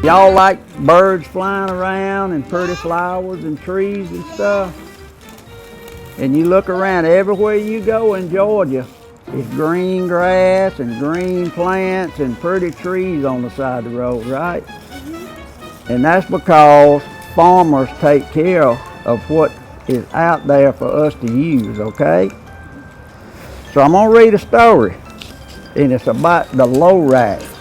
Y'all like birds flying around and pretty flowers and trees and stuff? And you look around everywhere you go in Georgia, it's green grass and green plants and pretty trees on the side of the road, right? And that's because farmers take care of what is out there for us to use, okay? So I'm gonna read a story, and it's about the Lorax.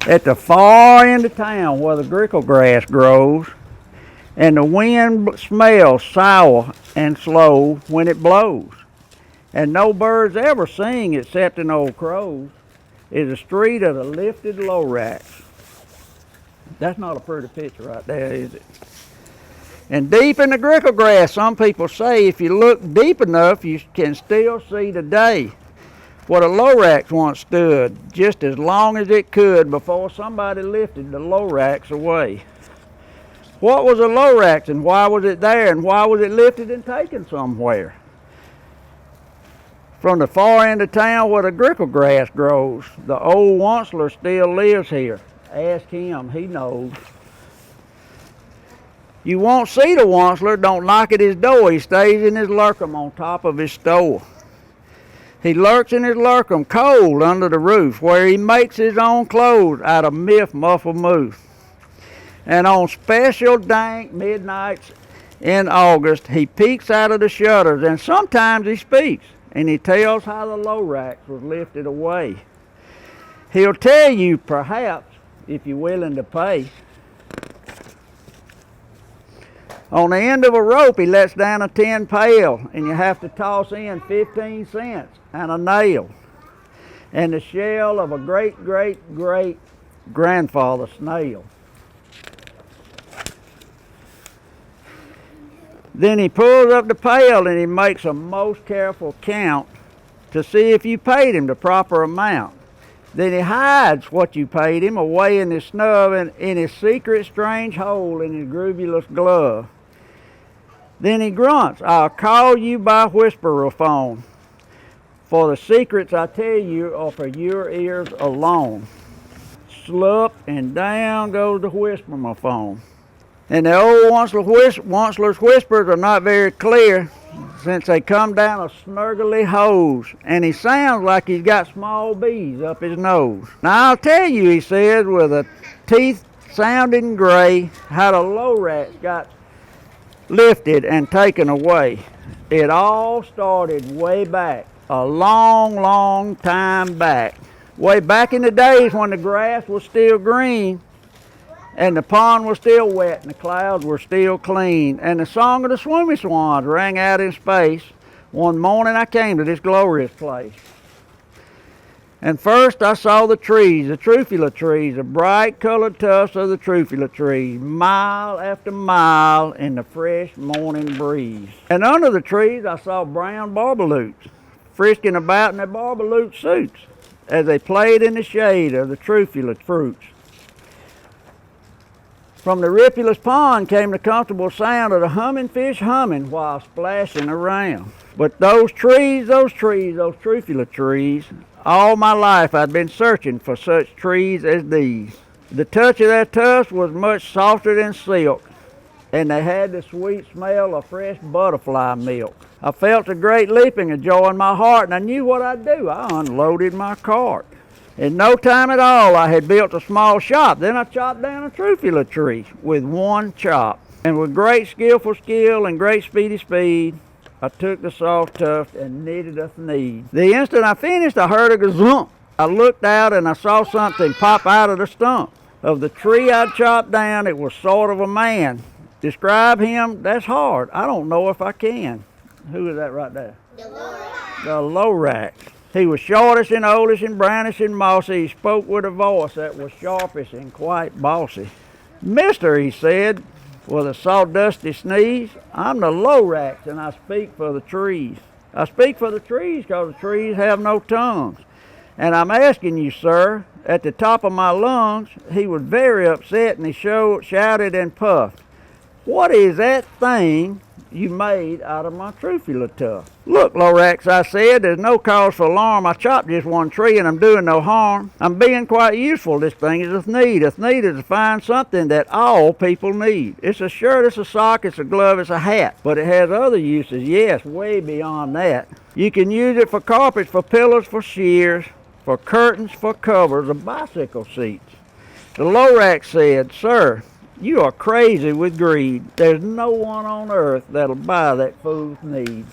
At the far end of town where the grickle grass grows, and the wind smells sour and slow when it blows, and no birds ever sing except an old crows, is a street of the lifted Lorax. That's not a pretty picture right there, is it? And deep in the grickle grass, some people say if you look deep enough, you can still see today what a Lorax once stood, just as long as it could before somebody lifted the Lorax away. What was a Lorax and why was it there and why was it lifted and taken somewhere? From the far end of town where the grickle grass grows, the old Onceler still lives here. Ask him, he knows. You won't see the Onceler, don't knock at his door. He stays in his lurkum on top of his store. He lurks in his lurkum cold under the roof where he makes his own clothes out of miff muffled moose. And on special dank midnights in August, he peeks out of the shutters and sometimes he speaks and he tells how the Lorax was lifted away. He'll tell you perhaps if you're willing to pay. On the end of a rope, he lets down a tin pail, and you have to toss in 15 cents and a nail and the shell of a great-great-great-grandfather snail. Then he pulls up the pail and he makes a most careful count to see if you paid him the proper amount. Then he hides what you paid him away in his snub and in his secret strange hole in his groovulous glove. Then he grunts, I'll call you by whisperophone, for the secrets I tell you are for your ears alone. Slup, and down goes the whisperophone. And the old Onceler's whispers are not very clear since they come down a snurgly hose, and he sounds like he's got small bees up his nose. Now I'll tell you, he says, with a teeth sounding gray, how the Lorax got lifted and taken away. It all started way back, a long, long time back. Way back in the days when the grass was still green and the pond was still wet and the clouds were still clean and the song of the swimmy swans rang out in space. One morning I came to this glorious place. And first I saw the trees, the trufula trees, the bright colored tufts of the trufula trees, mile after mile in the fresh morning breeze. And under the trees I saw brown barbaloots frisking about in their barbaloot suits as they played in the shade of the trufula fruits. From the ripulous pond came the comfortable sound of the humming fish humming while splashing around. But those trufula trees, all my life I'd been searching for such trees as these. The touch of their tufts was much softer than silk, and they had the sweet smell of fresh butterfly milk. I felt a great leaping of joy in my heart, and I knew what I'd do. I unloaded my cart. In no time at all, I had built a small shop. Then I chopped down a trufula tree with one chop. And with great skillful skill and great speedy speed, I took the soft tuft and knitted a need. The instant I finished, I heard a gazump. I looked out and I saw something pop out of the stump of the tree I'd chopped down. It was sort of a man. Describe him, that's hard. I don't know if I can. Who is that right there? The Lorax. The Lorax. He was shortish and oldish and brownish and mossy. He spoke with a voice that was sharpish and quite bossy. Mister, he said, with a sawdusty sneeze, I'm the Lorax and I speak for the trees. I speak for the trees because the trees have no tongues. And I'm asking you, sir, at the top of my lungs, he was very upset and he shouted and puffed. What is that thing you made out of my Trufula tuft. Look, Lorax, I said, there's no cause for alarm. I chopped just one tree and I'm doing no harm. I'm being quite useful. This thing is of need. Its need is to find something that all people need. It's a shirt, it's a sock, it's a glove, it's a hat. But it has other uses, yes, way beyond that. You can use it for carpets, for pillows, for shears, for curtains, for covers, or bicycle seats. The Lorax said, "Sir, you are crazy with greed. There's no one on earth that'll buy that fool's need."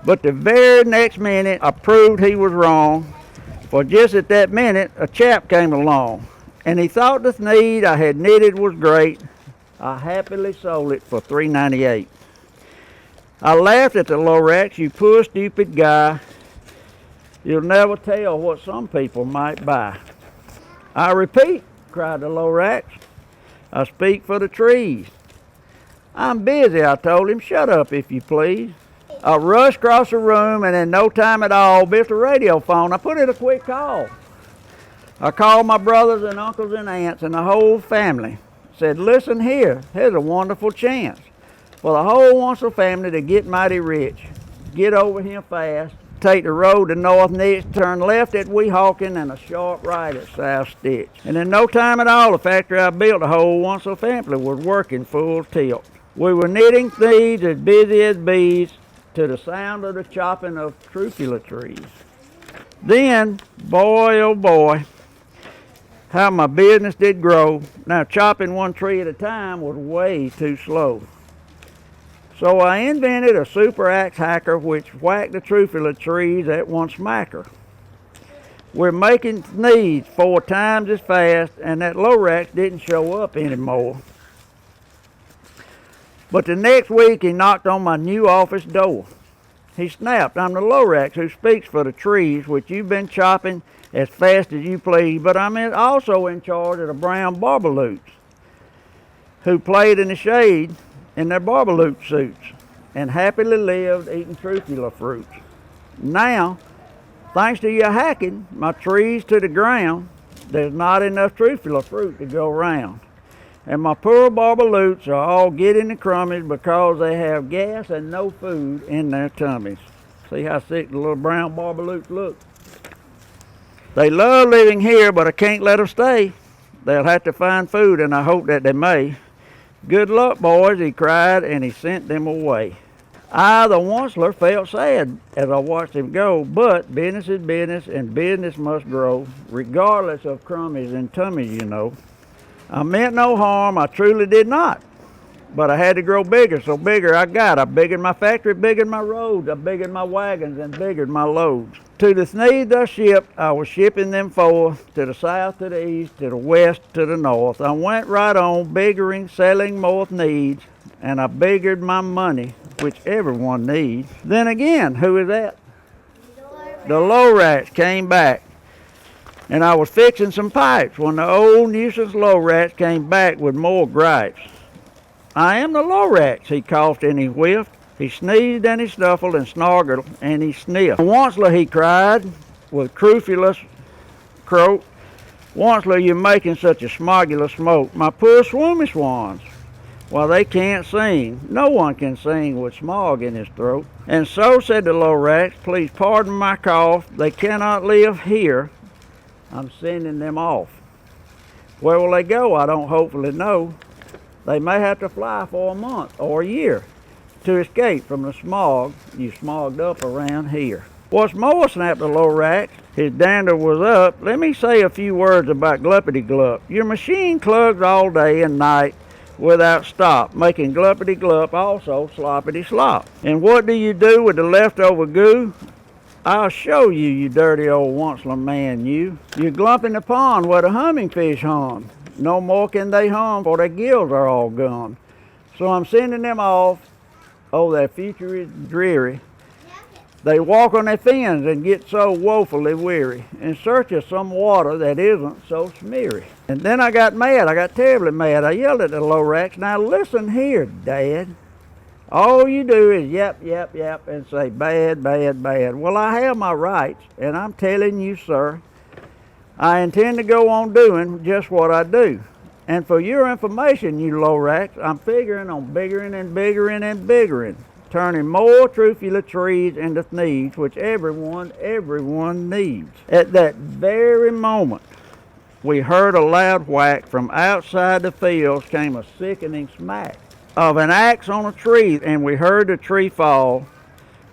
But the very next minute, I proved he was wrong, for just at that minute, a chap came along, and he thought the need I had knitted was great. I happily sold it for $3.98. I laughed at the Lorax. "You poor stupid guy. You'll never tell what some people might buy." "I repeat," cried the Lorax, "I speak for the trees." "I'm busy," I told him. "Shut up, if you please." I rushed across the room, and in no time at all, built a radio phone. I put in a quick call. I called my brothers and uncles and aunts and the whole family. Said, "Listen here, here's a wonderful chance for the whole Wansel family to get mighty rich. Get over here fast. Take the road to North Nitch, turn left at Weehawken, and a sharp right at South Stitch." And in no time at all, the factory I built, the whole Wansel family was working full tilt. We were knitting thieves as busy as bees to the sound of the chopping of Trufula trees. Then, boy, oh boy, how my business did grow. Now, chopping one tree at a time was way too slow. So I invented a super axe hacker which whacked the Trufula trees at one smacker. We're making needs 4 times as fast, and that Lorax didn't show up anymore. But the next week he knocked on my new office door. He snapped, "I'm the Lorax who speaks for the trees which you've been chopping as fast as you please, but I'm also in charge of the brown barbaloots who played in the shade in their barbaloot suits and happily lived eating Trufula fruits. Now, thanks to your hacking my trees to the ground, there's not enough Trufula fruit to go around. And my poor barbaloots are all getting the crummies because they have gas and no food in their tummies." See how sick the little brown barbaloots look? "They love living here, but I can't let them stay. They'll have to find food, and I hope that they may. Good luck, boys," he cried, and he sent them away. I, the Wansler, felt sad as I watched him go, but business is business, and business must grow, regardless of crummies and tummies, you know. I meant no harm, I truly did not. But I had to grow bigger, so bigger I got. I biggered my factory, biggered my roads, I biggered my wagons, and biggered my loads. To the needs I shipped, I was shipping them forth, to the south, to the east, to the west, to the north. I went right on, biggering, selling more needs, and I biggered my money, which everyone needs. Then again, who is that? The Lorax came back, and I was fixing some pipes when the old nuisance Lorax came back with more gripes. "I am the Lorax," he coughed and he whiffed. He sneezed and he snuffled and snargled and he sniffed. "Wansler," he cried with crufulous croak, "Wansler, you're making such a smogulous smoke. My poor swoomy swans, why, they can't sing. No one can sing with smog in his throat." "And so," said the Lorax, "please pardon my cough. They cannot live here. I'm sending them off." "Where will they go? I don't hopefully know. They may have to fly for a month or a year to escape from the smog you smogged up around here." "What's more," snapped the Lorax, his dander was up, "let me say a few words about Gluppity Glup. Your machine clugs all day and night without stop, making Gluppity Glup also sloppity slop. And what do you do with the leftover goo? I'll show you, you dirty old Wansler man, you. You glump in the pond where the humming fish hum. No more can they hum, for their gills are all gone. So I'm sending them off. Oh, their future is dreary. They walk on their fins and get so woefully weary, in search of some water that isn't so smeary." And then I got mad. I got terribly mad. I yelled at the Lorax, "Now listen here, Dad. All you do is yap, yap, yap, and say bad, bad, bad. Well, I have my rights, and I'm telling you, sir, I intend to go on doing just what I do. And for your information, you Lorax, I'm figuring on biggering and biggering and biggering, turning more truffula trees into needs, which everyone needs. At that very moment, we heard a loud whack. From outside the fields came a sickening smack of an axe on a tree, and we heard the tree fall,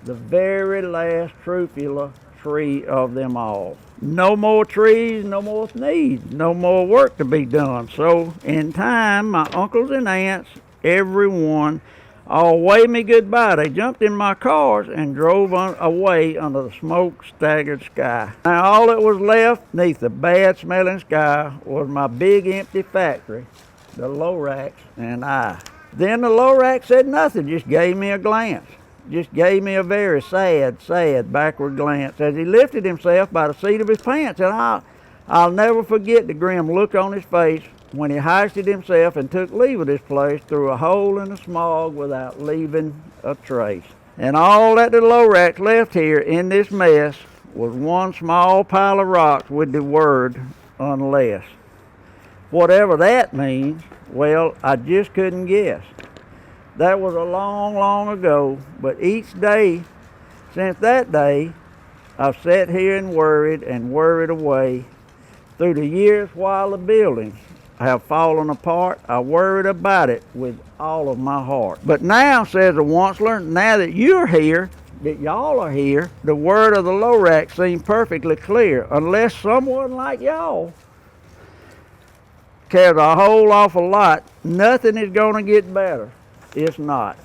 the very last truffula tree of them all. No more trees, no more needs, no more work to be done. So in time, my uncles and aunts, everyone, all waved me goodbye. They jumped in my cars and drove away under the smoke-staggered sky. Now all that was left beneath the bad-smelling sky was my big empty factory, the Lorax, and I. Then the Lorax said nothing, just gave me a glance. Just gave me a very sad backward glance as he lifted himself by the seat of his pants, and I'll never forget the grim look on his face when he hoisted himself and took leave of this place through a hole in the smog without leaving a trace. And all that the Lorax left here in this mess was one small pile of rocks with the word unless. Whatever that means, well, I just couldn't guess. That was a long ago, but each day since that day, I've sat here and worried away. Through the years while the buildings have fallen apart, I worried about it with all of my heart. But now, says the Onceler, now that you're here, that y'all are here, the word of the Lorax seems perfectly clear. Unless someone like y'all cares a whole awful lot, nothing is going to get better. It's not.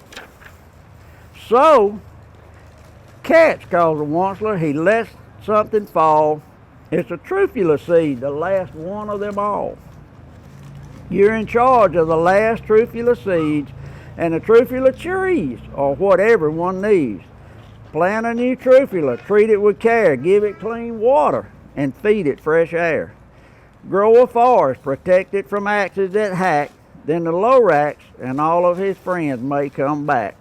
So, catch, calls the Onceler. He lets something fall. It's a truffula seed, the last one of them all. You're in charge of the last truffula seeds and the truffula trees, or what everyone needs. Plant a new truffula, treat it with care, give it clean water, and feed it fresh air. Grow a forest, protect it from axes that hack, then the Lorax and all of his friends may come back.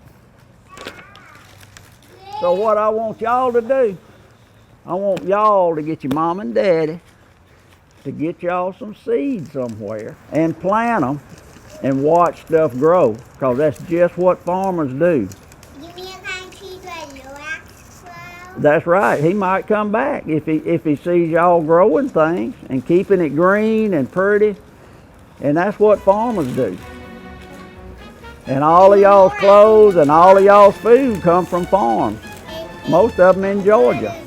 So what I want y'all to do, I want y'all to get your mom and daddy to get y'all some seeds somewhere and plant them and watch stuff grow, because that's just what farmers do. Give me a kind of seed where Lorax grows. That's right. He might come back if he sees y'all growing things and keeping it green and pretty. And that's what farmers do. And all of y'all's clothes and all of y'all's food come from farms. Most of them in Georgia.